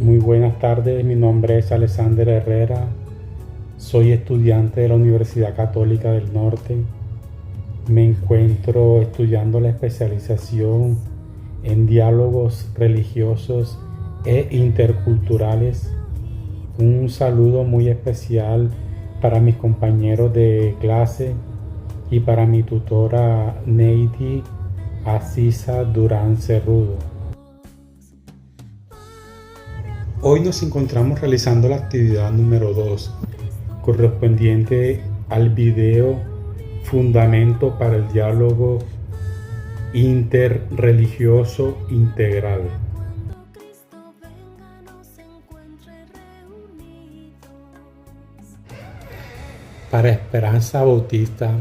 Muy buenas tardes, mi nombre es Alexander Herrera, soy estudiante de la Universidad Católica del Norte. Me encuentro estudiando la especialización en diálogos religiosos e interculturales. Un saludo muy especial para mis compañeros de clase y para mi tutora Neidi Asisa Durán Cerrudo. Hoy nos encontramos realizando la actividad número 2, correspondiente al video Fundamento para el Diálogo Interreligioso Integral. Para Esperanza Bautista,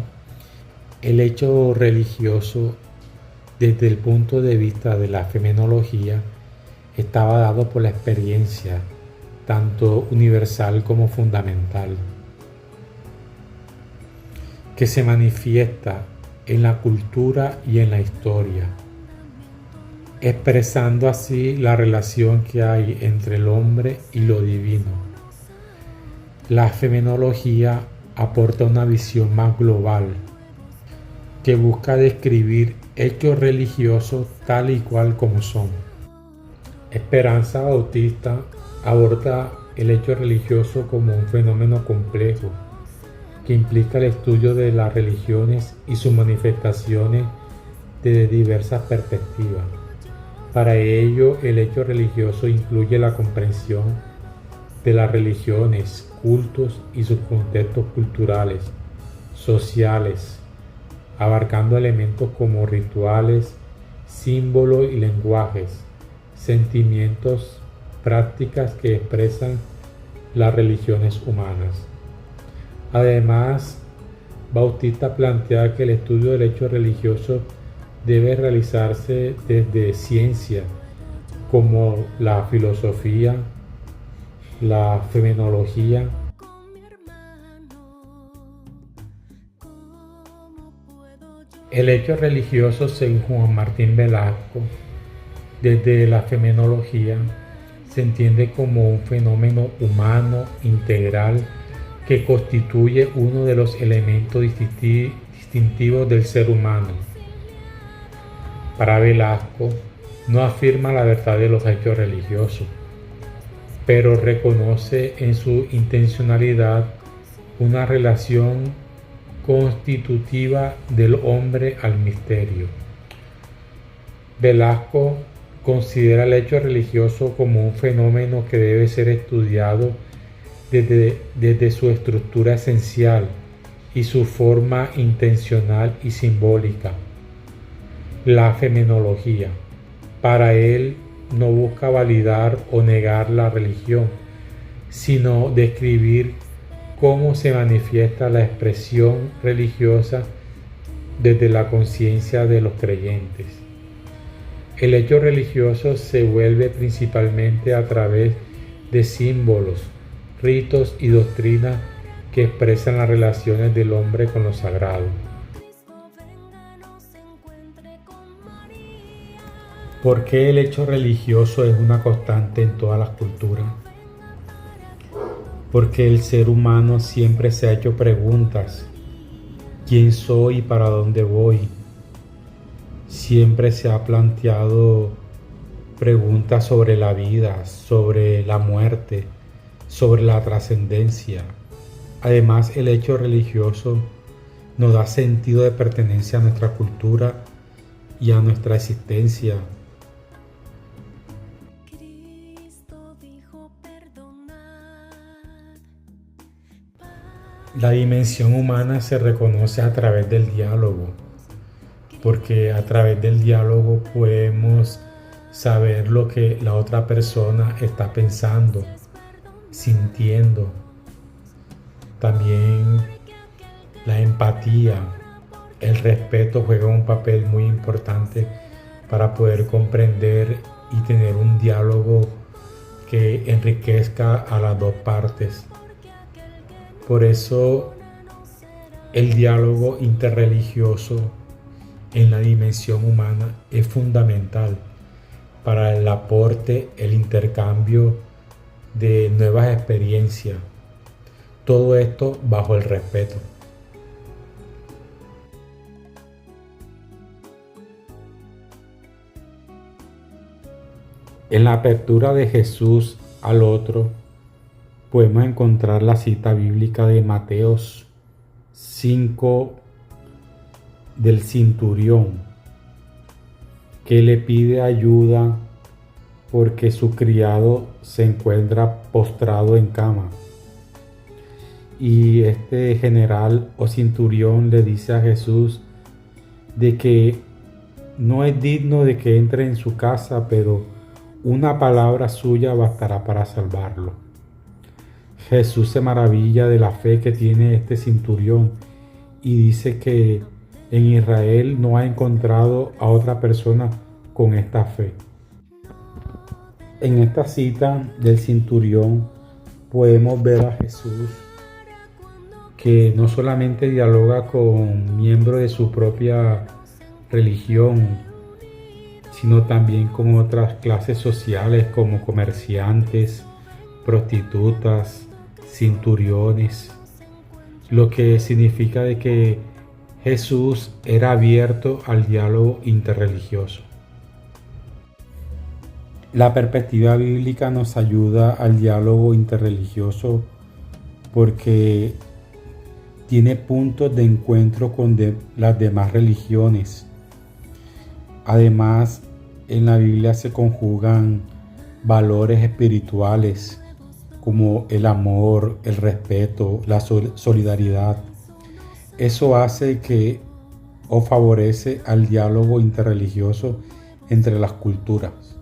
el hecho religioso desde el punto de vista de la fenomenología estaba dado por la experiencia, tanto universal como fundamental, que se manifiesta en la cultura y en la historia, expresando así la relación que hay entre el hombre y lo divino. La fenomenología aporta una visión más global, que busca describir hechos religiosos tal y cual como son. Esperanza Bautista aborda el hecho religioso como un fenómeno complejo que implica el estudio de las religiones y sus manifestaciones desde diversas perspectivas. Para ello, el hecho religioso incluye la comprensión de las religiones, cultos y sus contextos culturales, sociales, abarcando elementos como rituales, símbolos y lenguajes, sentimientos, prácticas que expresan las religiones humanas. Además, Bautista plantea que el estudio del hecho religioso debe realizarse desde ciencias como la filosofía, la fenomenología, el hecho religioso según Juan Martín Velasco. Desde la fenomenología se entiende como un fenómeno humano integral que constituye uno de los elementos distintivos del ser humano. Para Velasco, no afirma la verdad de los hechos religiosos, pero reconoce en su intencionalidad una relación constitutiva del hombre al misterio. Velasco considera el hecho religioso como un fenómeno que debe ser estudiado desde su estructura esencial y su forma intencional y simbólica. La fenomenología, para él, no busca validar o negar la religión, sino describir cómo se manifiesta la expresión religiosa desde la conciencia de los creyentes. El hecho religioso se vuelve principalmente a través de símbolos, ritos y doctrinas que expresan las relaciones del hombre con lo sagrado. ¿Por qué el hecho religioso es una constante en todas las culturas? Porque el ser humano siempre se ha hecho preguntas: ¿quién soy y para dónde voy? Siempre se ha planteado preguntas sobre la vida, sobre la muerte, sobre la trascendencia. Además, el hecho religioso nos da sentido de pertenencia a nuestra cultura y a nuestra existencia. La dimensión humana se reconoce a través del diálogo, porque a través del diálogo podemos saber lo que la otra persona está pensando, sintiendo. También la empatía, el respeto juega un papel muy importante para poder comprender y tener un diálogo que enriquezca a las dos partes. Por eso el diálogo interreligioso en la dimensión humana es fundamental para el aporte, el intercambio de nuevas experiencias. Todo esto bajo el respeto. En la apertura de Jesús al otro, podemos encontrar la cita bíblica de Mateo 5 del centurión, que le pide ayuda porque su criado se encuentra postrado en cama. Y este general o centurión le dice a Jesús de que no es digno de que entre en su casa, pero una palabra suya bastará para salvarlo. Jesús se maravilla de la fe que tiene este centurión y dice que en Israel no ha encontrado a otra persona con esta fe. En esta cita del centurión podemos ver a Jesús que no solamente dialoga con miembros de su propia religión, sino también con otras clases sociales como comerciantes, prostitutas, centuriones, lo que significa de que Jesús era abierto al diálogo interreligioso. La perspectiva bíblica nos ayuda al diálogo interreligioso porque tiene puntos de encuentro con las demás religiones. Además, en la Biblia se conjugan valores espirituales como el amor, el respeto, la solidaridad. Eso hace que o favorece al diálogo interreligioso entre las culturas.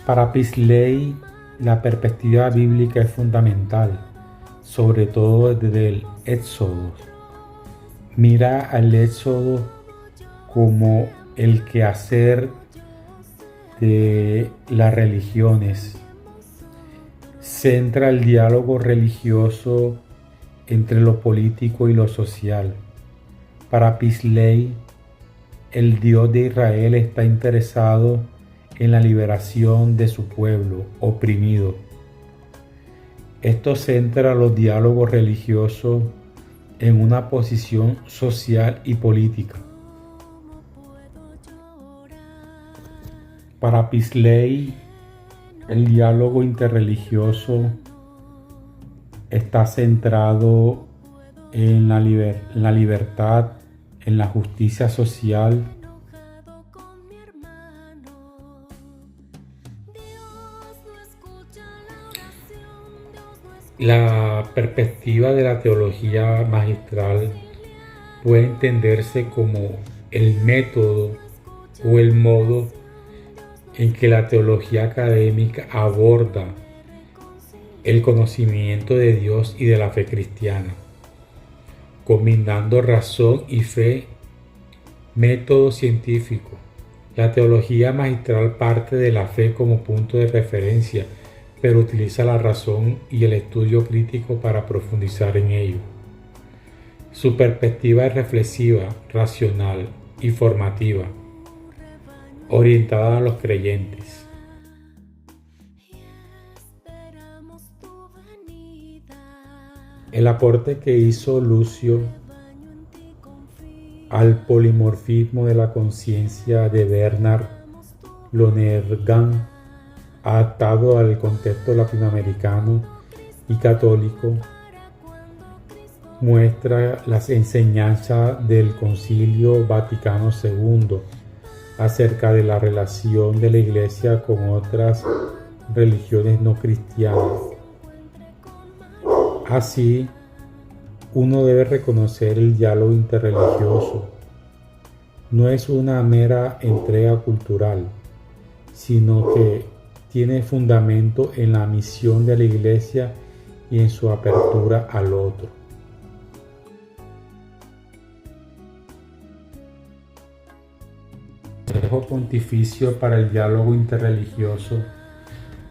Para Paisley, la perspectiva bíblica es fundamental, sobre todo desde el Éxodo. Mira al Éxodo como el quehacer de las religiones. Centra el diálogo religioso entre lo político y lo social. Para Paisley, el Dios de Israel está interesado en la liberación de su pueblo oprimido. Esto centra los diálogos religiosos en una posición social y política. Para Paisley, el diálogo interreligioso está centrado en la libertad, en la justicia social, la perspectiva de la teología magistral puede entenderse como el método o el modo en que la teología académica aborda el conocimiento de Dios y de la fe cristiana, combinando razón y fe, método científico. La teología magistral parte de la fe como punto de referencia, pero utiliza la razón y el estudio crítico para profundizar en ello. Su perspectiva es reflexiva, racional y formativa, orientada a los creyentes. El aporte que hizo Lucio al polimorfismo de la conciencia de Bernard Lonergan, adaptado al contexto latinoamericano y católico, muestra las enseñanzas del Concilio Vaticano II acerca de la relación de la Iglesia con otras religiones no cristianas. Así, uno debe reconocer el diálogo interreligioso. No es una mera entrega cultural, sino que tiene fundamento en la misión de la Iglesia y en su apertura al otro. Consejo Pontificio para el Diálogo Interreligioso,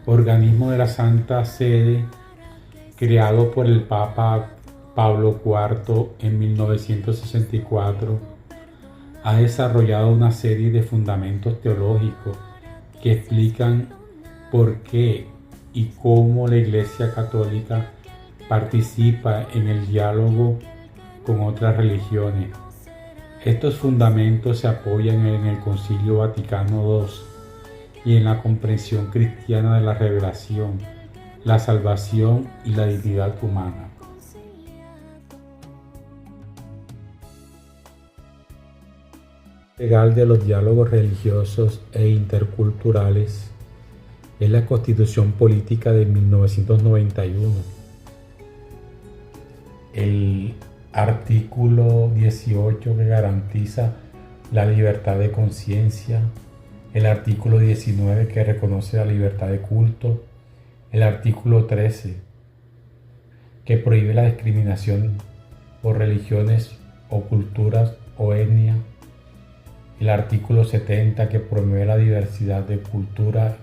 organismo de la Santa Sede, creado por el Papa Pablo IV en 1964, ha desarrollado una serie de fundamentos teológicos que explican por qué y cómo la Iglesia Católica participa en el diálogo con otras religiones. Estos fundamentos se apoyan en el Concilio Vaticano II y en la comprensión cristiana de la revelación, la salvación y la dignidad humana. Legal de los diálogos religiosos e interculturales es la Constitución Política de 1991. El artículo 18 que garantiza la libertad de conciencia, el artículo 19 que reconoce la libertad de culto, el artículo 13 que prohíbe la discriminación por religiones o culturas o etnia, el artículo 70 que promueve la diversidad de cultura,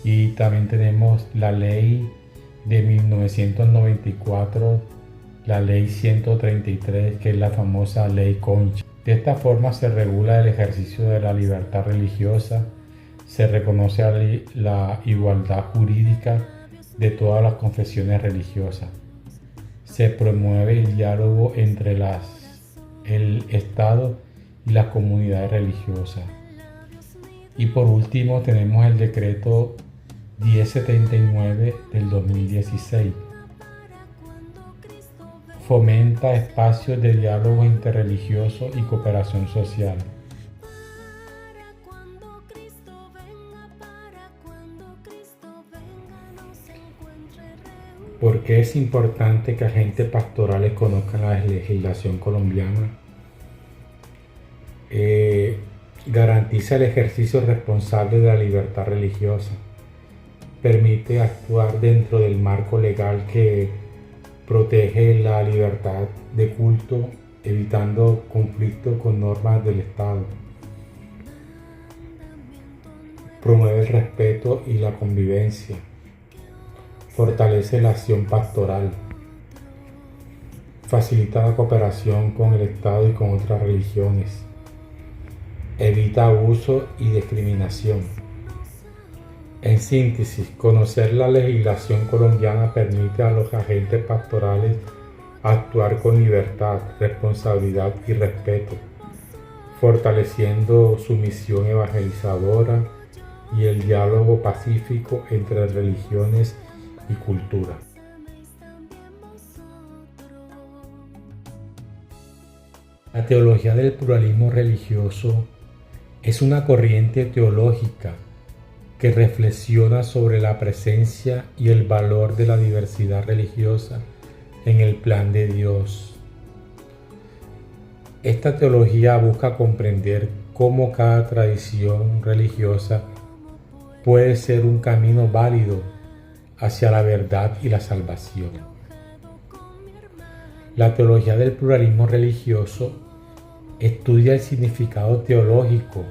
y también tenemos la ley de 1994, la ley 133, que es la famosa ley Concha. De esta forma se regula el ejercicio de la libertad religiosa, se reconoce la igualdad jurídica de todas las confesiones religiosas, se promueve el diálogo entre el Estado y las comunidades religiosas. Y por último tenemos el decreto 1079 del 2016. Fomenta espacios de diálogo interreligioso y cooperación social. ¿Por qué es importante que agentes pastorales conozcan la legislación colombiana? Garantiza el ejercicio responsable de la libertad religiosa, permite actuar dentro del marco legal que protege la libertad de culto, evitando conflictos con normas del Estado, promueve el respeto y la convivencia, fortalece la acción pastoral, facilita la cooperación con el Estado y con otras religiones, evita abuso y discriminación. En síntesis, conocer la legislación colombiana permite a los agentes pastorales actuar con libertad, responsabilidad y respeto, fortaleciendo su misión evangelizadora y el diálogo pacífico entre religiones y culturas. La teología del pluralismo religioso es una corriente teológica que reflexiona sobre la presencia y el valor de la diversidad religiosa en el plan de Dios. Esta teología busca comprender cómo cada tradición religiosa puede ser un camino válido hacia la verdad y la salvación. La teología del pluralismo religioso estudia el significado teológico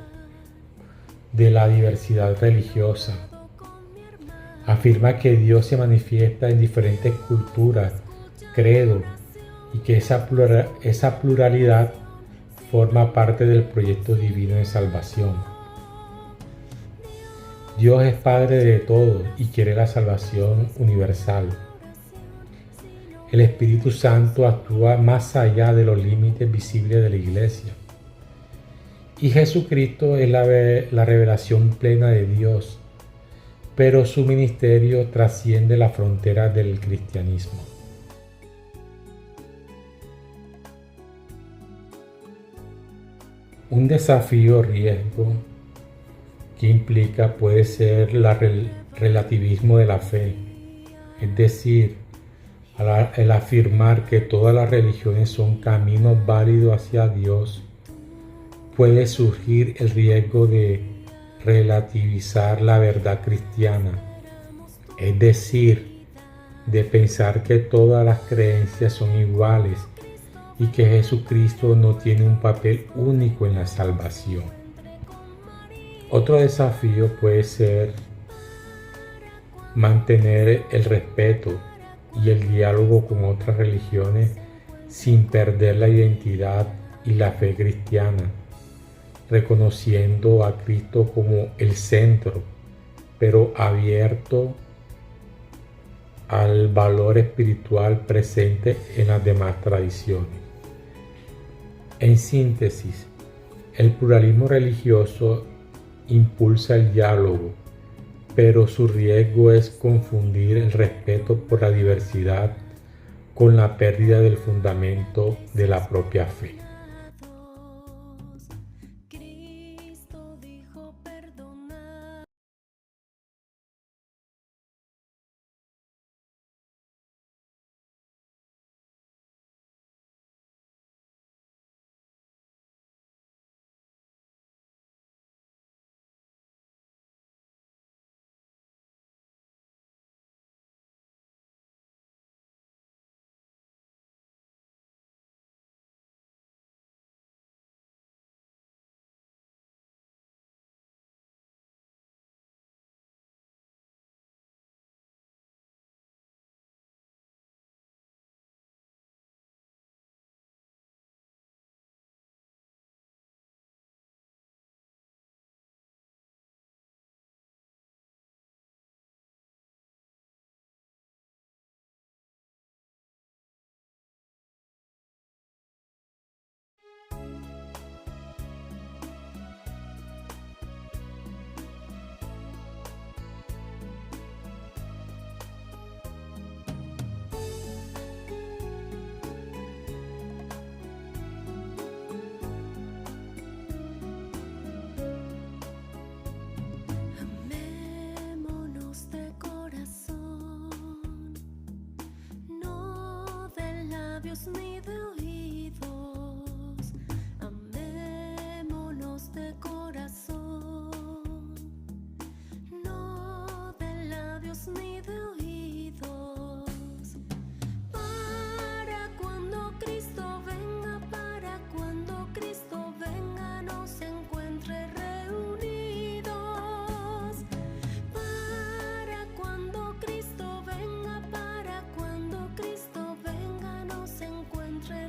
de la diversidad religiosa. Afirma que Dios se manifiesta en diferentes culturas, credos, y que esa pluralidad forma parte del proyecto divino de salvación. Dios es Padre de todos y quiere la salvación universal. El Espíritu Santo actúa más allá de los límites visibles de la Iglesia. Y Jesucristo es la revelación plena de Dios, pero su ministerio trasciende las fronteras del cristianismo. Un desafío o riesgo que implica puede ser el relativismo de la fe, es decir, el afirmar que todas las religiones son caminos válidos hacia Dios. Puede surgir el riesgo de relativizar la verdad cristiana, es decir, de pensar que todas las creencias son iguales y que Jesucristo no tiene un papel único en la salvación. Otro desafío puede ser mantener el respeto y el diálogo con otras religiones sin perder la identidad y la fe cristiana, reconociendo a Cristo como el centro, pero abierto al valor espiritual presente en las demás tradiciones. En síntesis, el pluralismo religioso impulsa el diálogo, pero su riesgo es confundir el respeto por la diversidad con la pérdida del fundamento de la propia fe. Ni de oídos, amémonos de corazón, no de labios ni de oídos, para cuando Cristo venga nos encuentre reunidos, para cuando Cristo venga nos encuentre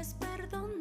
es perdonado.